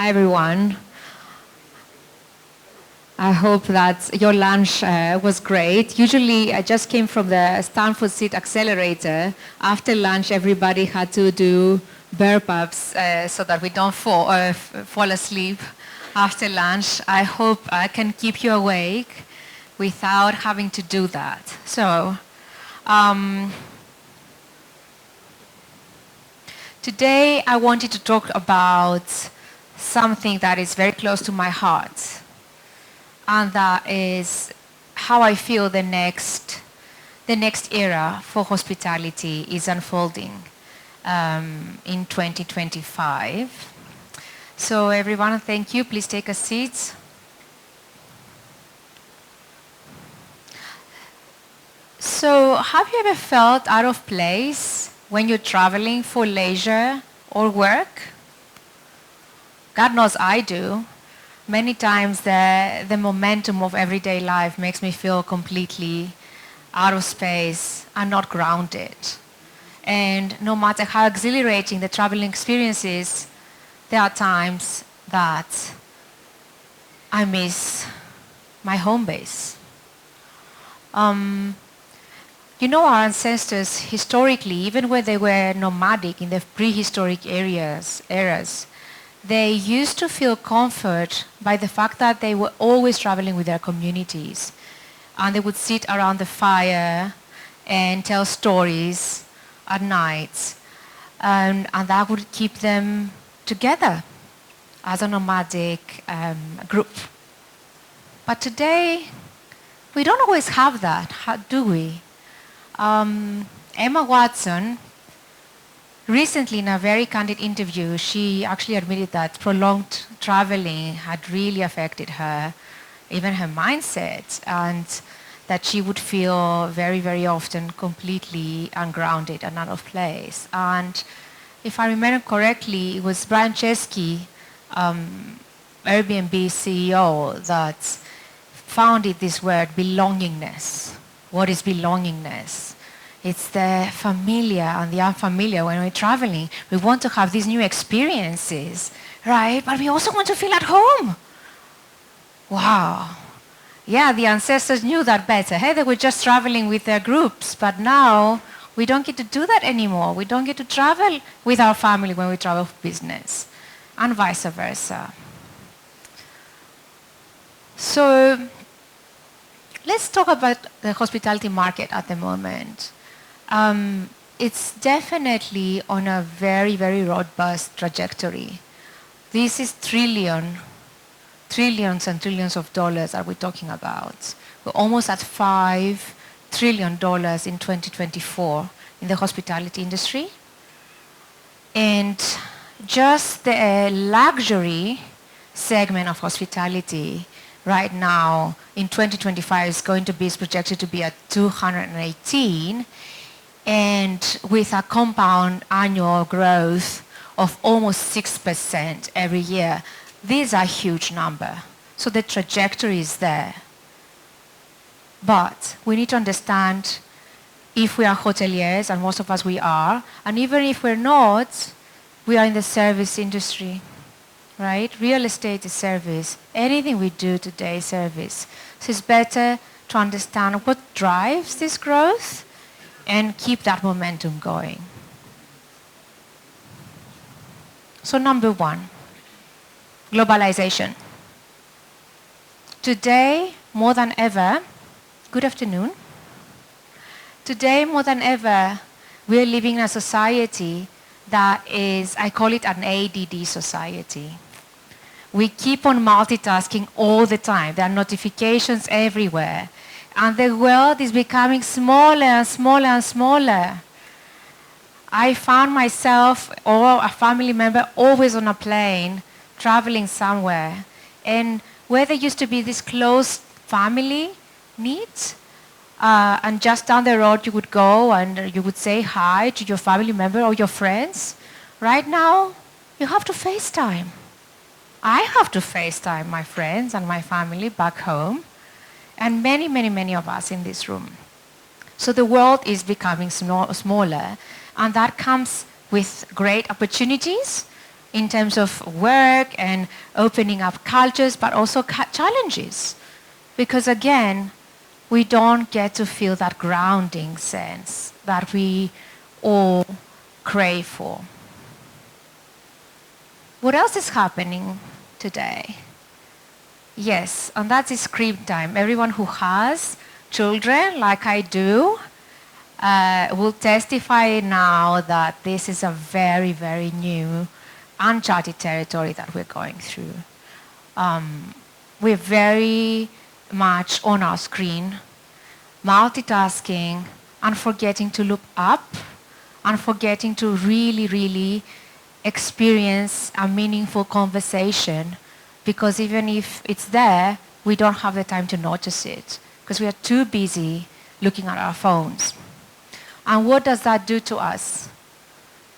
Hi, everyone. I hope that your lunch was great. Usually, I just came from the Stanford Seed Accelerator. After lunch, everybody had to do burp ups so that we don't fall asleep after lunch. I hope I can keep you awake without having to do that. So, today I wanted to talk about something that is very close to my heart, and that is how I feel the next era for hospitality is unfolding in 2025. So everyone, thank you. Please take a seat. So have you ever felt out of place when you're traveling for leisure or work? God knows I do. Many times the momentum of everyday life makes me feel completely out of space and not grounded. And no matter how exhilarating the traveling experience is, there are times that I miss my home base. You know, our ancestors historically, even when they were nomadic in the prehistoric eras, they used to feel comfort by the fact that they were always traveling with their communities. And they would sit around the fire and tell stories at night. And that would keep them together as a nomadic group. But today, we don't always have that, do we? Emma Watson, recently, in a very candid interview, she actually admitted that prolonged traveling had really affected her, even her mindset, and that she would feel very, very often completely ungrounded and out of place. And if I remember correctly, it was Brian Chesky, Airbnb CEO, that founded this word, belongingness. What is belongingness? It's the familiar and the unfamiliar. When we're traveling, we want to have these new experiences, right? But we also want to feel at home. Wow. Yeah, the ancestors knew that better. Hey, they were just traveling with their groups, but now we don't get to do that anymore. We don't get to travel with our family when we travel for business, and vice versa. So let's talk about the hospitality market at the moment. It's definitely on a very, very robust trajectory. This is trillions and trillions of dollars that we're talking about. We're almost at $5 trillion in 2024 in the hospitality industry. And just the luxury segment of hospitality right now in 2025 is projected to be at 218, and with a compound annual growth of almost 6% every year. These are a huge number. So the trajectory is there. But we need to understand, if we are hoteliers, and most of us we are, and even if we're not, we are in the service industry, right? Real estate is service. Anything we do today is service. So it's better to understand what drives this growth and keep that momentum going. So number one, globalization. Today, more than ever, good afternoon. Today, more than ever, we're living in a society that is, I call it an ADD society. We keep on multitasking all the time. There are notifications everywhere. And the world is becoming smaller and smaller and smaller. I found myself or a family member always on a plane, traveling somewhere. And where there used to be this close family needs, and just down the road you would go and you would say hi to your family member or your friends. Right now, you have to FaceTime. I have to FaceTime my friends and my family back home, and many, many, many of us in this room. So the world is becoming smaller, and that comes with great opportunities, in terms of work and opening up cultures, but also challenges. Because again, we don't get to feel that grounding sense that we all crave for. What else is happening today? Yes, and that is screen time. Everyone who has children, like I do, will testify now that this is a very, very new, uncharted territory that we're going through. We're very much on our screen, multitasking, and forgetting to look up, and forgetting to really, really experience a meaningful conversation, because even if it's there, we don't have the time to notice it, because we are too busy looking at our phones. And what does that do to us?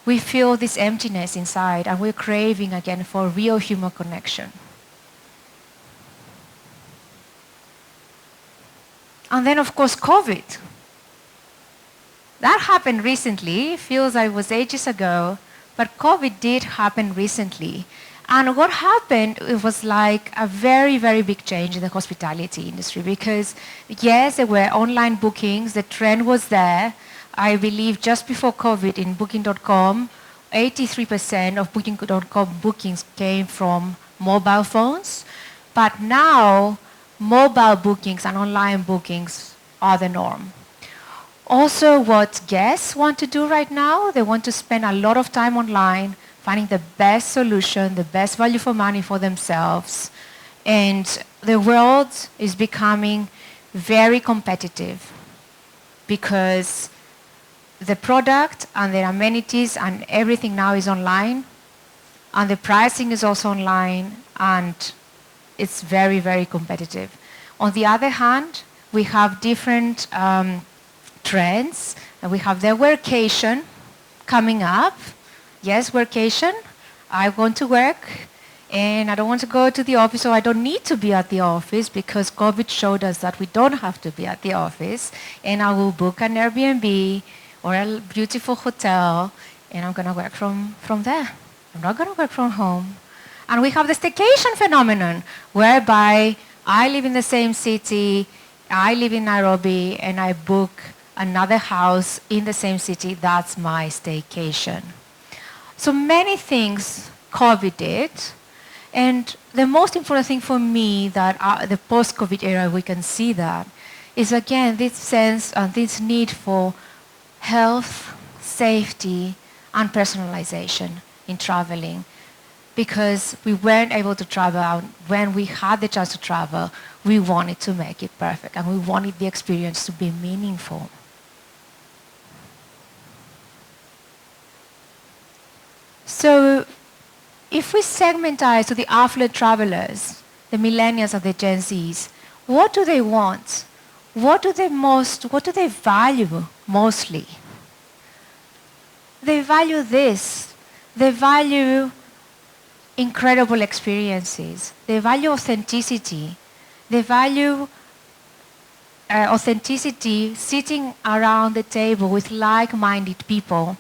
We feel this emptiness inside, and we're craving again for real human connection. And then, of course, COVID. That happened recently. It feels like it was ages ago, but COVID did happen recently. And what happened, it was like a very, very big change in the hospitality industry, because yes, there were online bookings, the trend was there. I believe just before COVID in Booking.com, 83% of Booking.com bookings came from mobile phones. But now, mobile bookings and online bookings are the norm. Also, what guests want to do right now, they want to spend a lot of time online, finding the best solution, the best value for money for themselves. And the world is becoming very competitive because the product and the amenities and everything now is online, and the pricing is also online, and it's very, very competitive. On the other hand, we have different trends, and we have the workation coming up. Yes, workation. I want to work, and I don't want to go to the office, or I don't need to be at the office, because COVID showed us that we don't have to be at the office, and I will book an Airbnb or a beautiful hotel, and I'm going to work from there. I'm not going to work from home. And we have the staycation phenomenon, whereby I live in the same city, I live in Nairobi, and I book another house in the same city. That's my staycation. So many things COVID did, and the most important thing for me that the post-COVID era we can see that is again this sense and this need for health, safety, and personalization in traveling, because we weren't able to travel out. When we had the chance to travel, we wanted to make it perfect, and we wanted the experience to be meaningful. So if we segmentize to the affluent travelers, the millennials and the Gen Zs, what do they want? What do they value mostly? They value this. They value incredible experiences. They value authenticity. They value authenticity, sitting around the table with like-minded people.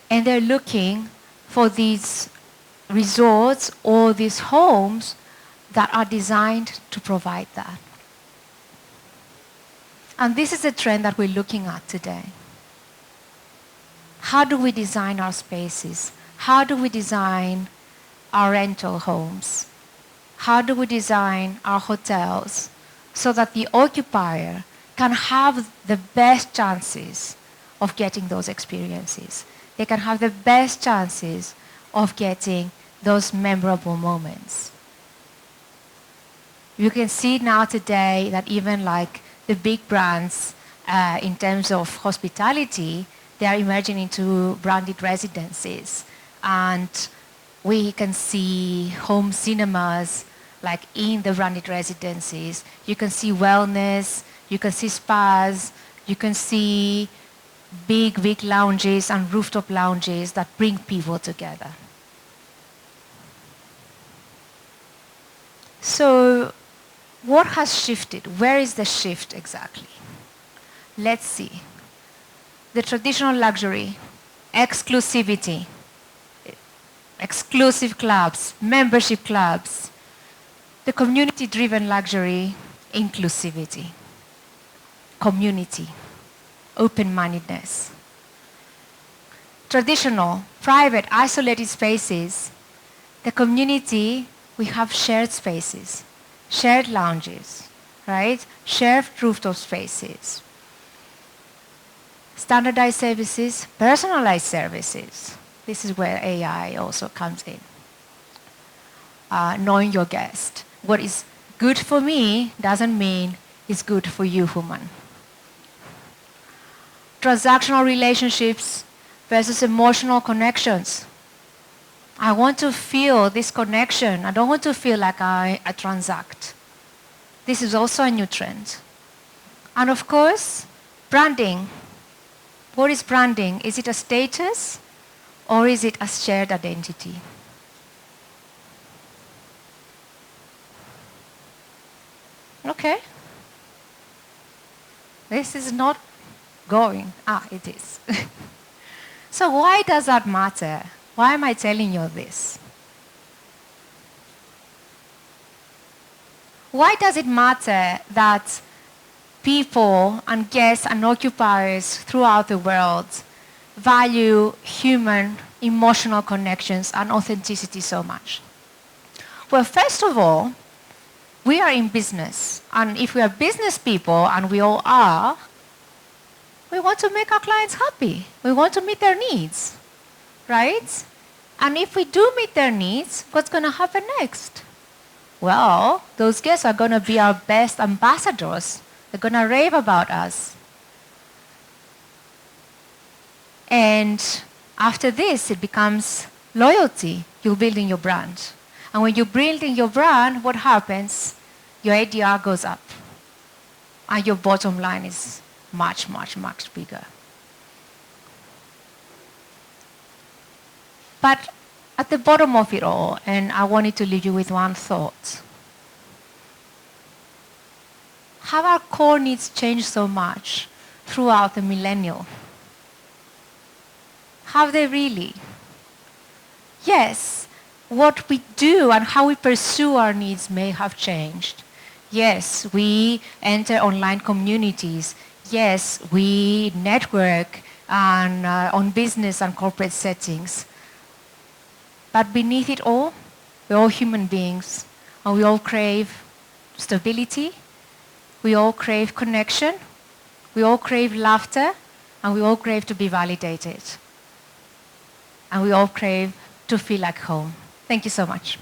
And they're looking for these resorts or these homes that are designed to provide that. And this is a trend that we're looking at today. How do we design our spaces? How do we design our rental homes? How do we design our hotels so that the occupier can have the best chances of getting those experiences? They can have the best chances of getting those memorable moments. You can see now today that even like the big brands in terms of hospitality, they are emerging into branded residences. And we can see home cinemas like in the branded residences. You can see wellness, you can see spas, you can see big lounges and rooftop lounges that bring people together. So what has shifted? Where is the shift exactly? Let's see. The traditional luxury, exclusivity. exclusive clubs, membership clubs, the community-driven luxury, inclusivity, community, open-mindedness. Traditional, private, isolated spaces, the community, we have shared spaces, shared lounges, right? Shared rooftop spaces. Standardized services, personalized services. This is where AI also comes in. Knowing your guest. What is good for me doesn't mean it's good for you, human. Transactional relationships versus emotional connections. I want to feel this connection. I don't want to feel like I transact. This is also a new trend. And of course, branding. What is branding? Is it a status or is it a shared identity? Okay. This is not going. It is. So why does that matter? Why am I telling you this? Why does it matter that people and guests and occupiers throughout the world value human emotional connections and authenticity so much? Well, first of all, we are in business. And if we are business people, and we all are, we want to make our clients happy. We want to meet their needs, right? And if we do meet their needs, what's going to happen next? Well, those guests are going to be our best ambassadors. They're going to rave about us. And after this, it becomes loyalty. You're building your brand. And when you're building your brand, what happens? Your ADR goes up. And your bottom line is much, much, much bigger. But at the bottom of it all, and I wanted to leave you with one thought. Have our core needs changed so much throughout the millennium? Have they really? Yes, what we do and how we pursue our needs may have changed. Yes, we enter online communities. Yes, we network and, on business and corporate settings. But beneath it all, we're all human beings, and we all crave stability, we all crave connection, we all crave laughter, and we all crave to be validated. And we all crave to feel like home. Thank you so much.